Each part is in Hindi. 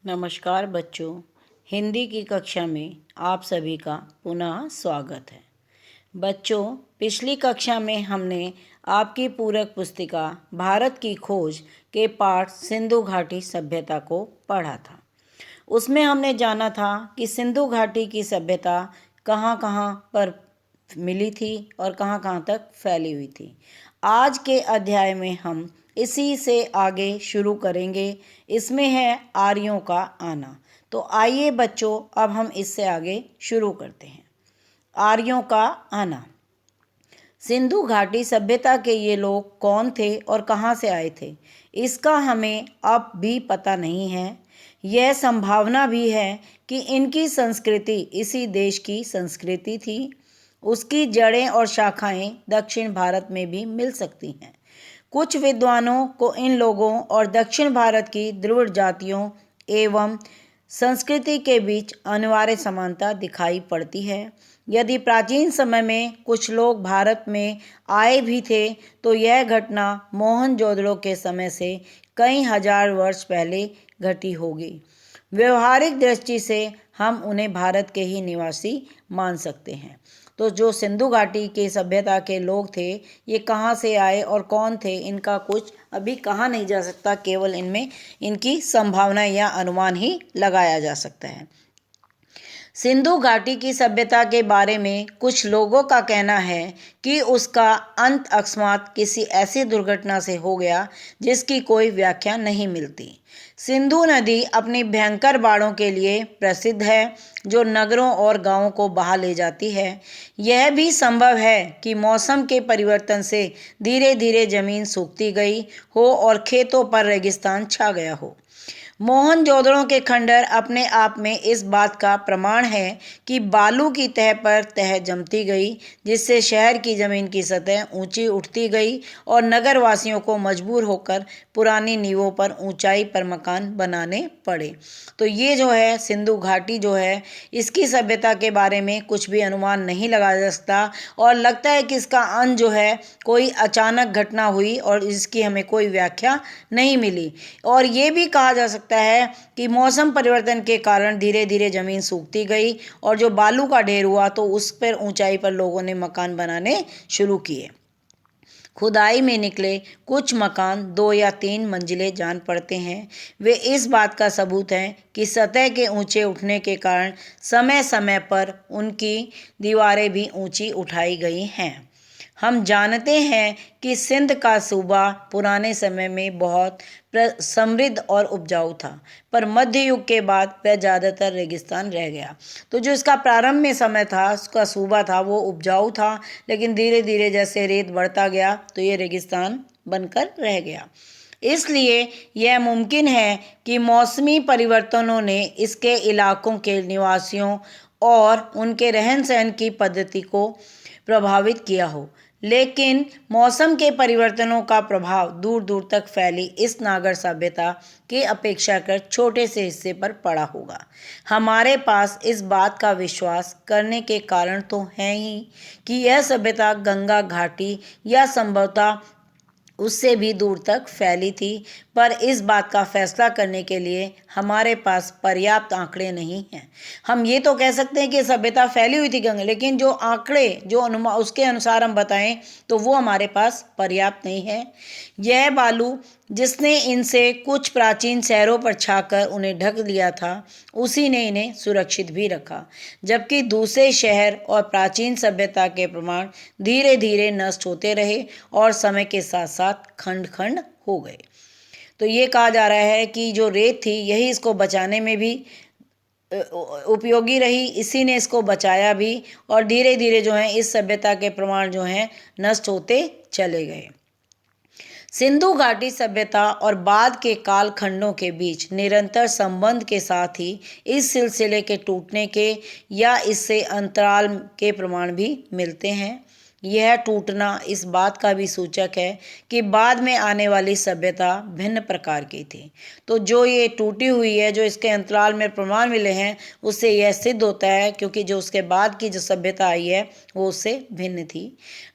नमस्कार बच्चों, हिंदी की कक्षा में आप सभी का पुनः स्वागत है। बच्चों, पिछली कक्षा में हमने आपकी पूरक पुस्तिका भारत की खोज के पाठ सिंधु घाटी सभ्यता को पढ़ा था। उसमें हमने जाना था कि सिंधु घाटी की सभ्यता कहाँ कहाँ पर मिली थी और कहाँ कहाँ तक फैली हुई थी। आज के अध्याय में हम इसी से आगे शुरू करेंगे। इसमें है आर्यों का आना। तो आइए बच्चों, अब हम इससे आगे शुरू करते हैं। आर्यों का आना। सिंधु घाटी सभ्यता के ये लोग कौन थे और कहाँ से आए थे, इसका हमें अब भी पता नहीं है। यह संभावना भी है कि इनकी संस्कृति इसी देश की संस्कृति थी। उसकी जड़ें और शाखाएं दक्षिण भारत में भी मिल सकती हैं। कुछ विद्वानों को इन लोगों और दक्षिण भारत की द्रविड़ जातियों एवं संस्कृति के बीच अनिवार्य समानता दिखाई पड़ती है। यदि प्राचीन समय में कुछ लोग भारत में आए भी थे, तो यह घटना मोहनजोदड़ो के समय से कई हजार वर्ष पहले घटी होगी। व्यवहारिक दृष्टि से हम उन्हें भारत के ही निवासी मान सकते हैं। तो जो सिंधु घाटी के सभ्यता के लोग थे, ये कहाँ से आए और कौन थे, इनका कुछ अभी कहा नहीं जा सकता। केवल इनमें इनकी संभावना या अनुमान ही लगाया जा सकता है। सिंधु घाटी की सभ्यता के बारे में कुछ लोगों का कहना है कि उसका अंत अकस्मात किसी ऐसी दुर्घटना से हो गया जिसकी कोई व्याख्या नहीं मिलती। सिंधु नदी अपनी भयंकर बाढ़ों के लिए प्रसिद्ध है, जो नगरों और गांवों को बहा ले जाती है। यह भी संभव है कि मौसम के परिवर्तन से धीरे धीरे जमीन सूखती गई हो और खेतों पर रेगिस्तान छा गया हो। मोहनजोदड़ो के खंडहर अपने आप में इस बात का प्रमाण है कि बालू की तह पर तह जमती गई, जिससे शहर की जमीन की सतह ऊंची उठती गई और नगरवासियों को मजबूर होकर पुरानी नींवों पर ऊंचाई पर मकान बनाने पड़े। तो ये जो है सिंधु घाटी जो है, इसकी सभ्यता के बारे में कुछ भी अनुमान नहीं लगाया जा सकता और लगता है कि इसका अंत जो है कोई अचानक घटना हुई और इसकी हमें कोई व्याख्या नहीं मिली। और ये भी कहा जा सकता है कि मौसम परिवर्तन के कारण धीरे धीरे जमीन सूखती गई और जो बालू का ढेर हुआ तो उस पर ऊंचाई पर लोगों ने मकान बनाने शुरू किए। खुदाई में निकले कुछ मकान 2 या 3 मंजिले जान पड़ते हैं। वे इस बात का सबूत हैं कि सतह के ऊंचे उठने के कारण समय समय पर उनकी दीवारें भी ऊंची उठाई गई हैं। हम जानते हैं कि सिंध का सूबा पुराने समय में बहुत समृद्ध और उपजाऊ था, पर मध्य युग के बाद वह ज़्यादातर रेगिस्तान रह गया। तो जो इसका प्रारंभ में समय था, उसका सूबा था, वो उपजाऊ था, लेकिन धीरे धीरे जैसे रेत बढ़ता गया तो ये रेगिस्तान बनकर रह गया। इसलिए यह मुमकिन है कि मौसमी परिवर्तनों ने इसके इलाकों के निवासियों और उनके रहन सहन की पद्धति को प्रभावित किया हो। लेकिन मौसम के परिवर्तनों का प्रभाव दूर दूर तक फैली इस नागर सभ्यता के अपेक्षाकृत छोटे से हिस्से पर पड़ा होगा। हमारे पास इस बात का विश्वास करने के कारण तो हैं ही कि यह सभ्यता गंगा घाटी या संभवतः उससे भी दूर तक फैली थी, पर इस बात का फैसला करने के लिए हमारे पास पर्याप्त आंकड़े नहीं हैं। हम ये तो कह सकते हैं कि सभ्यता फैली हुई थी गंगा, लेकिन जो आंकड़े जो अनुमान उसके अनुसार हम बताएं तो वो हमारे पास पर्याप्त नहीं है। यह बालू जिसने इनसे कुछ प्राचीन शहरों पर छाकर उन्हें ढक लिया था, उसी ने इन्हें सुरक्षित भी रखा, जबकि दूसरे शहर और प्राचीन सभ्यता के प्रमाण धीरे धीरे नष्ट होते रहे और समय के साथ साथ खंड खंड हो गए। तो ये कहा जा रहा है कि जो रेत थी यही इसको बचाने में भी उपयोगी रही, इसी ने इसको बचाया भी और धीरे धीरे जो है इस सभ्यता के प्रमाण जो हैं नष्ट होते चले गए। सिंधु घाटी सभ्यता और बाद के कालखंडों के बीच निरंतर संबंध के साथ ही इस सिलसिले के टूटने के या इससे अंतराल के प्रमाण भी मिलते हैं। यह टूटना इस बात का भी सूचक है कि बाद में आने वाली सभ्यता भिन्न प्रकार की थी। तो जो ये टूटी हुई है, जो इसके अंतराल में प्रमाण मिले हैं, उससे यह सिद्ध होता है क्योंकि जो उसके बाद की जो सभ्यता आई है वो उससे भिन्न थी।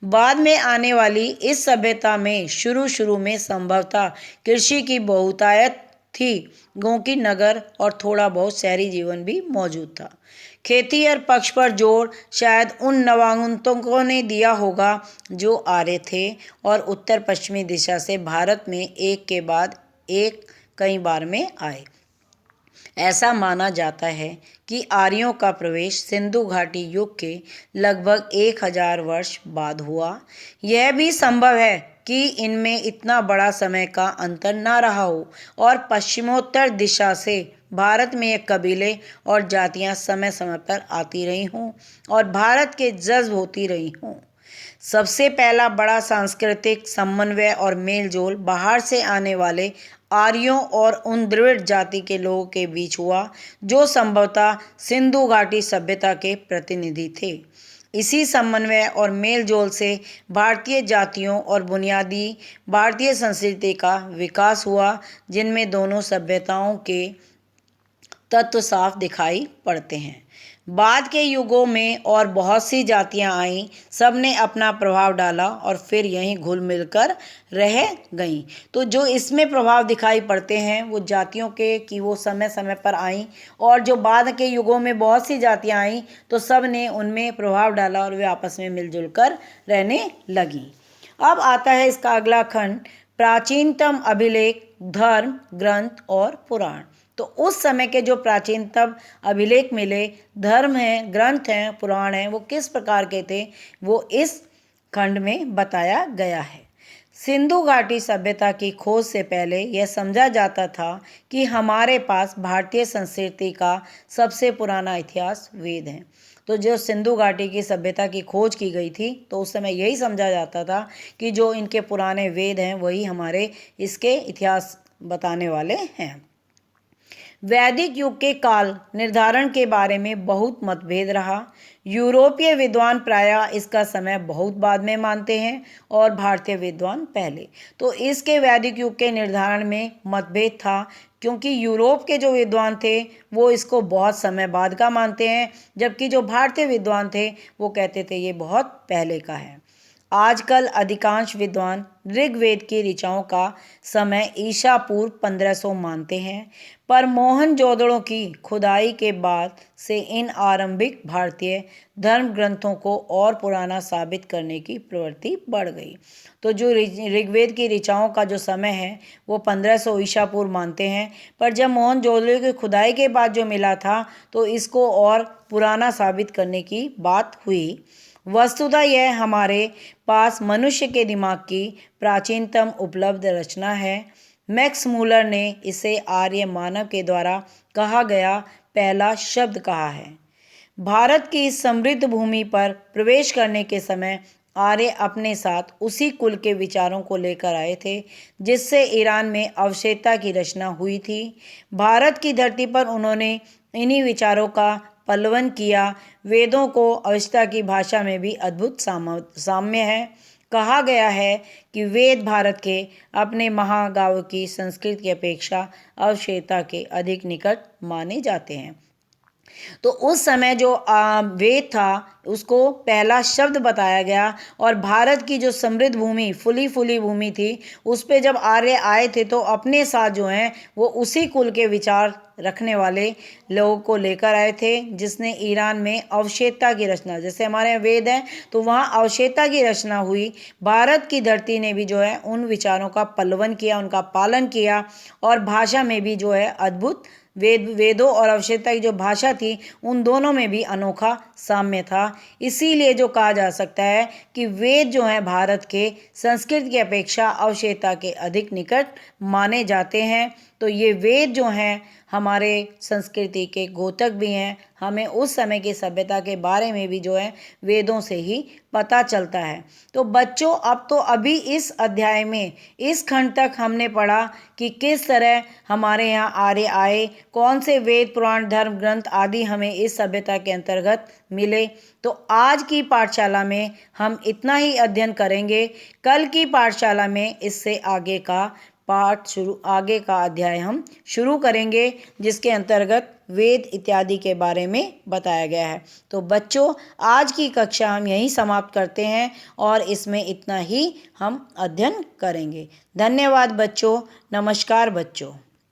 बाद में आने वाली इस सभ्यता में शुरू में संभवतः कृषि की बहुतायत थी, क्योंकि नगर और थोड़ा बहुत शहरी जीवन भी मौजूद था। खेती और पक्ष पर जोर शायद उन नवागंतुकों ने दिया होगा जो आर्य थे और उत्तर पश्चिमी दिशा से भारत में एक के बाद एक कई बार में आए। ऐसा माना जाता है कि आर्यों का प्रवेश सिंधु घाटी युग के लगभग 1000 वर्ष बाद हुआ। यह भी संभव है कि इनमें इतना बड़ा समय का अंतर न रहा हो और पश्चिमोत्तर दिशा से भारत में ये कबीले और जातियां समय समय पर आती रही हों और भारत के जज्ब होती रही हों। सबसे पहला बड़ा सांस्कृतिक समन्वय और मेलजोल बाहर से आने वाले आर्यों और उन द्रविड़ जाति के लोगों के बीच हुआ, जो संभवतः सिंधु घाटी सभ्यता के प्रतिनिधि थे। इसी समन्वय और मेलजोल से भारतीय जातियों और बुनियादी भारतीय संस्कृति का विकास हुआ, जिनमें दोनों सभ्यताओं के तत्व साफ दिखाई पड़ते हैं। बाद के युगों में और बहुत सी जातियां आईं, सब ने अपना प्रभाव डाला और फिर यहीं घुल मिलकर रह गईं। तो जो इसमें प्रभाव दिखाई पड़ते हैं वो जातियों के कि वो समय समय पर आईं, और जो बाद के युगों में बहुत सी जातियां आईं तो सब ने उनमें प्रभाव डाला और वे आपस में मिलजुल कर रहने लगीं। अब आता है इसका अगला खंड, प्राचीनतम अभिलेख, धर्म, ग्रंथ और पुराण। तो उस समय के जो प्राचीनतम अभिलेख मिले, धर्म हैं, ग्रंथ हैं, पुराण हैं, वो किस प्रकार के थे वो इस खंड में बताया गया है। सिंधु घाटी सभ्यता की खोज से पहले यह समझा जाता था कि हमारे पास भारतीय संस्कृति का सबसे पुराना इतिहास वेद है। तो जो सिंधु घाटी की सभ्यता की खोज की गई थी तो उस समय यही समझा जाता था कि जो इनके पुराने वेद हैं वही हमारे इसके इतिहास बताने वाले हैं। वैदिक युग के काल निर्धारण के बारे में बहुत मतभेद रहा। यूरोपीय विद्वान प्रायः इसका समय बहुत बाद में मानते हैं और भारतीय विद्वान पहले। तो इसके वैदिक युग के निर्धारण में मतभेद था, क्योंकि यूरोप के जो विद्वान थे वो इसको बहुत समय बाद का मानते हैं, जबकि जो भारतीय विद्वान थे वो कहते थे ये बहुत पहले का है। आजकल अधिकांश विद्वान ऋग्वेद की ऋचाओं का समय ईसा पूर्व 1500 मानते हैं, पर मोहनजोदड़ो की खुदाई के बाद से इन आरंभिक भारतीय धर्म ग्रंथों को और पुराना साबित करने की प्रवृत्ति बढ़ गई। तो जो ऋग्वेद की ऋचाओं का जो समय है वो 1500 ईसा पूर्व मानते हैं, पर जब मोहनजोदड़ो की खुदाई के बाद जो मिला था तो इसको और पुराना साबित करने की बात हुई। वस्तुतः यह हमारे पास मनुष्य के दिमाग की प्राचीनतम उपलब्ध रचना है। मैक्स मूलर ने इसे आर्य मानव के द्वारा कहा गया पहला शब्द कहा है। भारत की इस समृद्ध भूमि पर प्रवेश करने के समय आर्य अपने साथ उसी कुल के विचारों को लेकर आए थे जिससे ईरान में अवशेषता की रचना हुई थी। भारत की धरती पर उन्होंने इन्हीं विचारों का पल्लवन किया। वेदों को अवशेषता की भाषा में भी अद्भुत साम्य है। कहा गया है कि वेद भारत के अपने महाकाव्य की संस्कृत की अपेक्षा अवशेषता के अधिक निकट माने जाते हैं। तो उस समय जो वेद था उसको पहला शब्द बताया गया, और भारत की जो समृद्ध भूमि फुली भूमि थी उस पे जब आर्य आए थे तो अपने साथ जो हैं वो उसी कुल के विचार रखने वाले लोगों को लेकर आए थे, जिसने ईरान में अवशेषता की रचना, जैसे हमारे यहाँ वेद है तो वहाँ अवशेषता की रचना हुई। भारत की धरती ने भी जो है उन विचारों का पल्लवन किया, उनका पालन किया, और भाषा में भी जो है अद्भुत वेदों और अवशेषता की जो भाषा थी उन दोनों में भी अनोखा साम्य था। इसीलिए जो कहा जा सकता है कि वेद जो हैं भारत के संस्कृत की अपेक्षा अवशेषता के अधिक निकट माने जाते हैं। तो ये वेद जो हैं हमारे संस्कृति के घोतक भी हैं। हमें उस समय की सभ्यता के बारे में भी जो है वेदों से ही पता चलता है। तो बच्चों, अब तो अभी इस अध्याय में इस खंड तक हमने पढ़ा कि किस तरह हमारे यहाँ आर्य आए, कौन से वेद पुराण धर्म ग्रंथ आदि हमें इस सभ्यता के अंतर्गत मिले। तो आज की पाठशाला में हम इतना ही अध्ययन करेंगे। कल की पाठशाला में इससे आगे का अध्याय हम शुरू करेंगे, जिसके अंतर्गत वेद इत्यादि के बारे में बताया गया है। तो बच्चों, आज की कक्षा हम यहीं समाप्त करते हैं और इसमें इतना ही हम अध्ययन करेंगे। धन्यवाद बच्चों। नमस्कार बच्चों।